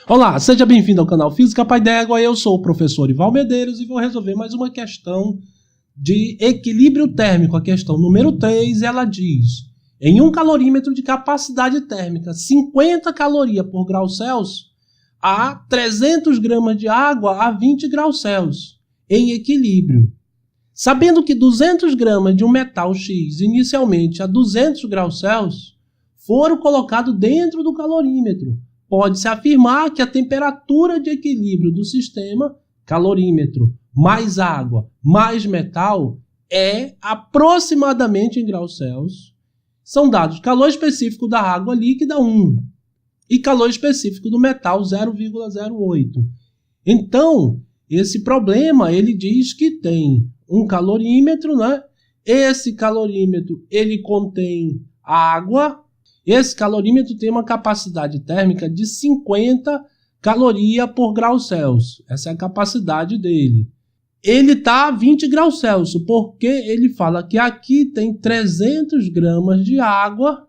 Olá, seja bem-vindo ao canal Física Pai d'Égua. Eu sou o professor Ival Medeiros e vou resolver mais uma questão de equilíbrio térmico. A questão número 3, ela diz: em um calorímetro de capacidade térmica 50 calorias por grau Celsius, há 300 gramas de água a 20 graus Celsius, em equilíbrio. Sabendo que 200 gramas de um metal X, inicialmente a 200 graus Celsius, foram colocados dentro do calorímetro, pode-se afirmar que a temperatura de equilíbrio do sistema, calorímetro, mais água, mais metal, é aproximadamente em graus Celsius. São dados calor específico da água líquida 1 e calor específico do metal 0,08. Então, esse problema ele diz que tem um calorímetro, né? Esse calorímetro ele contém água. Esse calorímetro tem uma capacidade térmica de 50 calorias por grau Celsius. Essa é a capacidade dele. Ele está a 20 graus Celsius, porque ele fala que aqui tem 300 gramas de água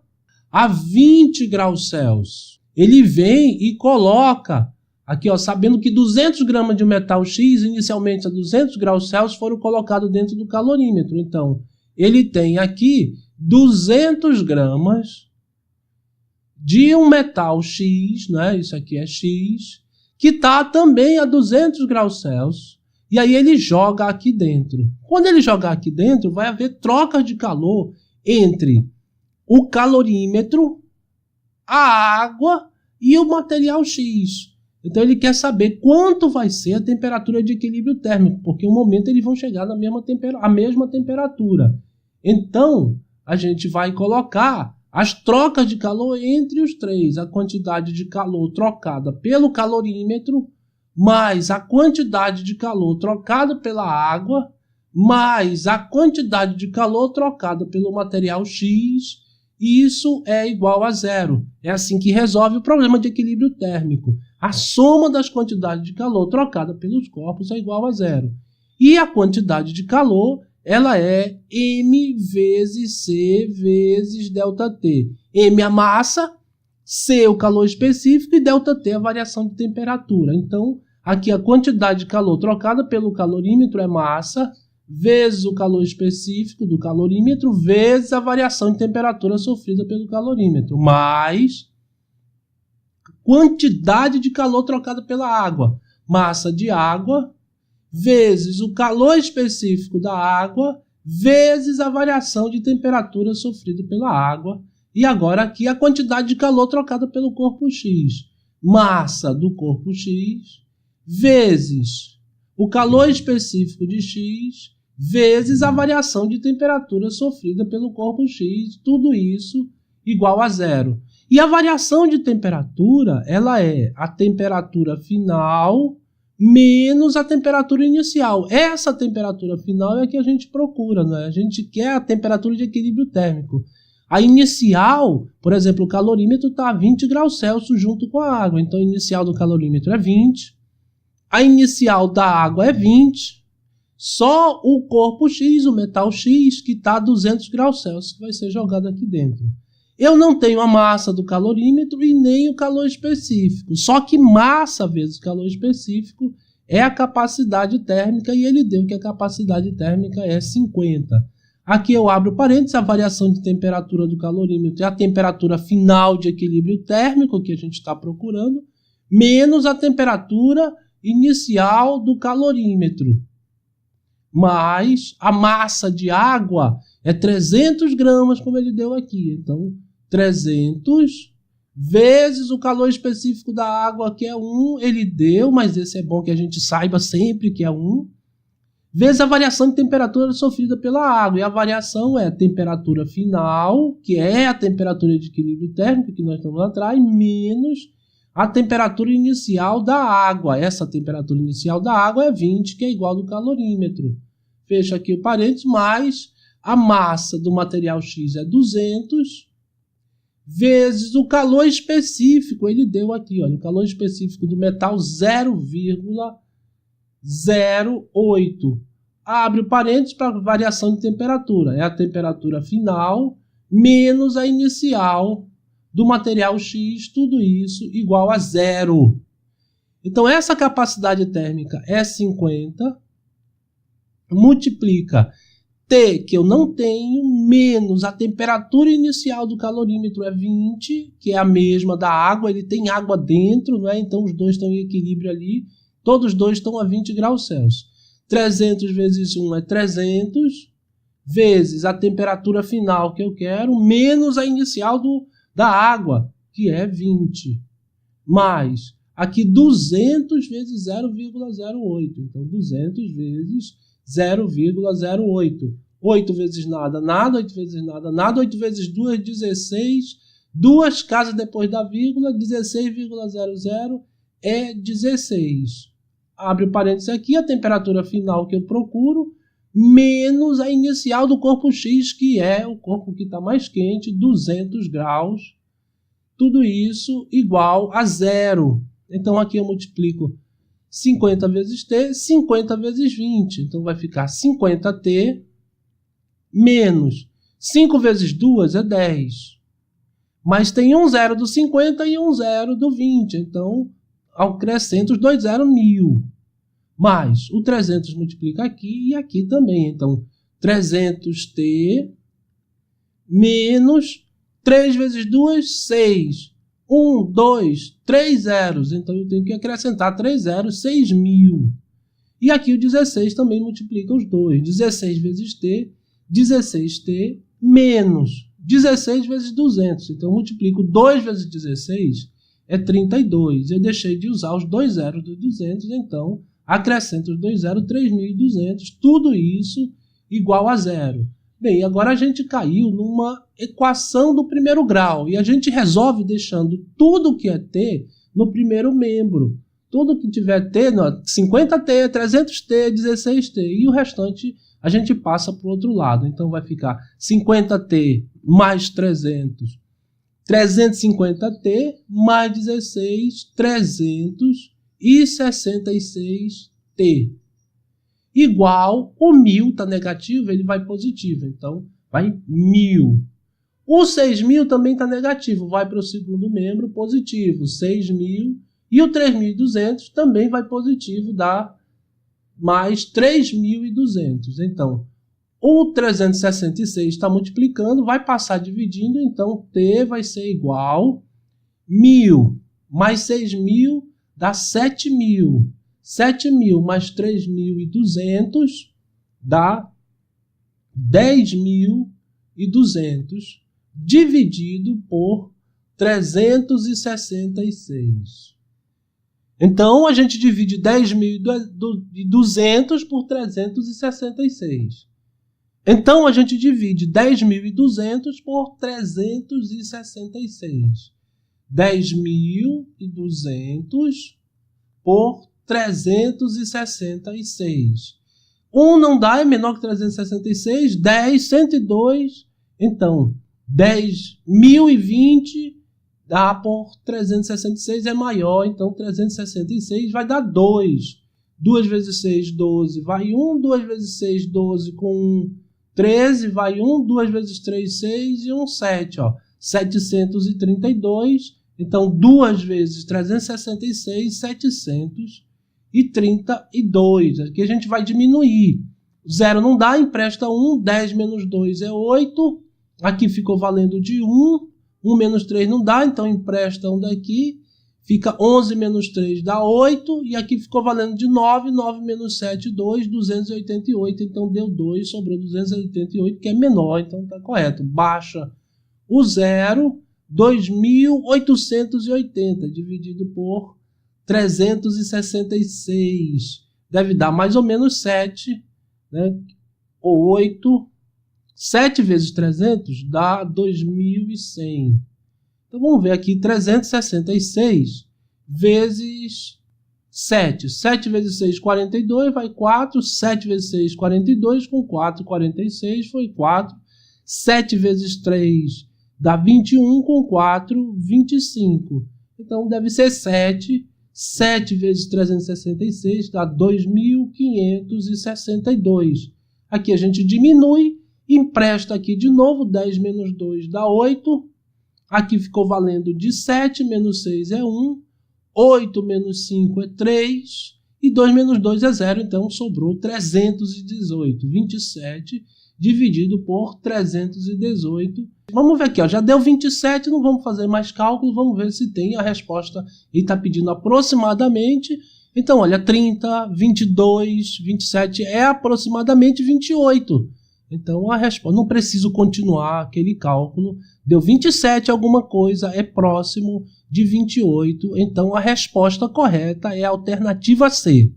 a 20 graus Celsius. Ele vem e coloca aqui, ó, sabendo que 200 gramas de metal X, inicialmente a 200 graus Celsius, foram colocados dentro do calorímetro. Então, ele tem aqui 200 gramas de um metal X, né? Isso aqui é X, que está também a 200 graus Celsius, e aí ele joga aqui dentro. Quando ele jogar aqui dentro, vai haver troca de calor entre o calorímetro, a água e o material X. Então ele quer saber quanto vai ser a temperatura de equilíbrio térmico, porque em um momento eles vão chegar na mesma temperatura. Então a gente vai colocar as trocas de calor entre os três, a quantidade de calor trocada pelo calorímetro, mais a quantidade de calor trocada pela água, mais a quantidade de calor trocada pelo material X, isso é igual a zero. É assim que resolve o problema de equilíbrio térmico. A soma das quantidades de calor trocada pelos corpos é igual a zero. E a quantidade de calor ela é M vezes C vezes ΔT. M a massa, C o calor específico e ΔT a variação de temperatura. Então, aqui a quantidade de calor trocada pelo calorímetro é massa, vezes o calor específico do calorímetro, vezes a variação de temperatura sofrida pelo calorímetro, mais quantidade de calor trocada pela água, massa de água, vezes o calor específico da água, vezes a variação de temperatura sofrida pela água. E agora aqui a quantidade de calor trocada pelo corpo X. Massa do corpo X, vezes o calor específico de X, vezes a variação de temperatura sofrida pelo corpo X. Tudo isso igual a zero. E a variação de temperatura, ela é a temperatura final menos a temperatura inicial. Essa temperatura final é a que a gente procura, né? A gente quer a temperatura de equilíbrio térmico. A inicial, por exemplo, o calorímetro está a 20 graus Celsius junto com a água. Então, a inicial do calorímetro é 20. A inicial da água é 20. Só o corpo X, o metal X, que está a 200 graus Celsius, que vai ser jogado aqui dentro. Eu não tenho a massa do calorímetro e nem o calor específico. Só que massa vezes calor específico é a capacidade térmica e ele deu que a capacidade térmica é 50. Aqui eu abro parênteses, a variação de temperatura do calorímetro é a temperatura final de equilíbrio térmico que a gente está procurando, menos a temperatura inicial do calorímetro. Mas a massa de água é 300 gramas, como ele deu aqui. Então, 300 vezes o calor específico da água, que é 1, ele deu, mas esse é bom que a gente saiba sempre que é 1, vezes a variação de temperatura sofrida pela água. E a variação é a temperatura final, que é a temperatura de equilíbrio térmico, que nós estamos lá atrás, menos a temperatura inicial da água. Essa temperatura inicial da água é 20, que é igual ao do calorímetro. Fecha aqui o parênteses, mais a massa do material X é 200, vezes o calor específico, ele deu aqui, olha, o calor específico do metal 0,08. Abre o parênteses para variação de temperatura. É a temperatura final menos a inicial do material X, tudo isso igual a zero. Então, essa capacidade térmica é 50, multiplica T, que eu não tenho, menos a temperatura inicial do calorímetro é 20, que é a mesma da água, ele tem água dentro, não é? Então os dois estão em equilíbrio ali, todos os dois estão a 20 graus Celsius. 300 vezes 1 é 300, vezes a temperatura final que eu quero, menos a inicial da água, que é 20, mais aqui 200 vezes 0,08, então 200 vezes 0,08. 8 vezes nada, nada, 8 vezes nada, nada, 8 vezes 2, 16. Duas casas depois da vírgula, 16,00 é 16. Abre o parênteses aqui, a temperatura final que eu procuro, menos a inicial do corpo X, que é o corpo que está mais quente, 200 graus. Tudo isso igual a 0. Então aqui eu multiplico 50 vezes T, 50 vezes 20. Então vai ficar 50T menos 5 vezes 2 é 10. Mas tem um zero do 50 e um zero do 20. Então, acrescento os dois zeros, 1000. Mais o 300 multiplica aqui e aqui também. Então, 300T menos 3 vezes 2, 6. 1, 2, 3 zeros. Então, eu tenho que acrescentar 3 zeros, 6.000. E aqui o 16 também multiplica os dois. 16 vezes T, 16T menos 16 vezes 200. Então, eu multiplico 2 vezes 16, é 32. Eu deixei de usar os dois zeros dos 200, então, acrescento os dois zeros, 3.200. Tudo isso igual a 0. Bem, agora a gente caiu numa equação do primeiro grau e a gente resolve deixando tudo que é T no primeiro membro. Tudo que tiver T, 50T, 300T, 16T e o restante a gente passa para o outro lado. Então vai ficar 50T mais 300, 350T mais 16, 366T. Igual, o 1000 está negativo, ele vai positivo, então vai 1000. O 6.000 também está negativo, vai para o segundo membro positivo, 6.000. E o 3.200 também vai positivo, dá mais 3.200. Então, o 366 está multiplicando, vai passar dividindo, então T vai ser igual 1.000 mais 6.000 dá 7.000. 7.000 mais 3.200 dá 10.200 dividido por 366. Então, a gente divide 10.200 por 366. Então, a gente divide 10.200 por 366. 10.200 por 366. 1 não dá, é menor que 366. 10, 102. Então, 10.020 dá por 366 é maior. Então, 366 vai dar 2. 2 vezes 6, 12. Vai 1. 2 vezes 6, 12. Com 1, 13. Vai 1. 2 vezes 3, 6. E 1, 7. Ó. 732. Então, 2 vezes 366, 732. Aqui a gente vai diminuir. 0 não dá, empresta 1. 10 menos 2 é 8. Aqui ficou valendo de 1. 1 menos 3 não dá, então empresta 1 daqui. Fica 11 menos 3 dá 8. E aqui ficou valendo de 9. 9 menos 7, 2. 288. Então, deu 2, sobrou 288, que é menor. Então, está correto. Baixa o 0. 2.880 dividido por 366 deve dar mais ou menos 7, né? Ou 8. 7 vezes 300 dá 2.100. Então vamos ver aqui 366 vezes 7. 7 vezes 6, 42, vai 4. 7 vezes 6, 42, com 4, 46, foi 4. 7 vezes 3 dá 21, com 4, 25. Então, deve ser 7. 7 vezes 366 dá 2.562. Aqui a gente diminui, empresta aqui de novo, 10 menos 2 dá 8. Aqui ficou valendo de 7, menos 6 é 1. 8 menos 5 é 3. E 2 menos 2 é 0. Então sobrou 318. 27 dividido por 318. Vamos ver aqui, ó, já deu 27, não vamos fazer mais cálculo, vamos ver se tem a resposta. Ele está pedindo aproximadamente. Então, olha, 30, 22, 27 é aproximadamente 28. Então, a resposta, não preciso continuar aquele cálculo. Deu 27 alguma coisa, é próximo de 28. Então, a resposta correta é a alternativa C.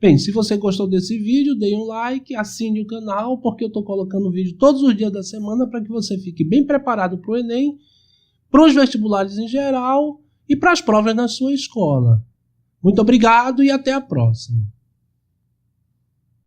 Bem, se você gostou desse vídeo, dê um like, assine o canal, porque eu estou colocando vídeo todos os dias da semana para que você fique bem preparado para o Enem, para os vestibulares em geral e para as provas na sua escola. Muito obrigado e até a próxima.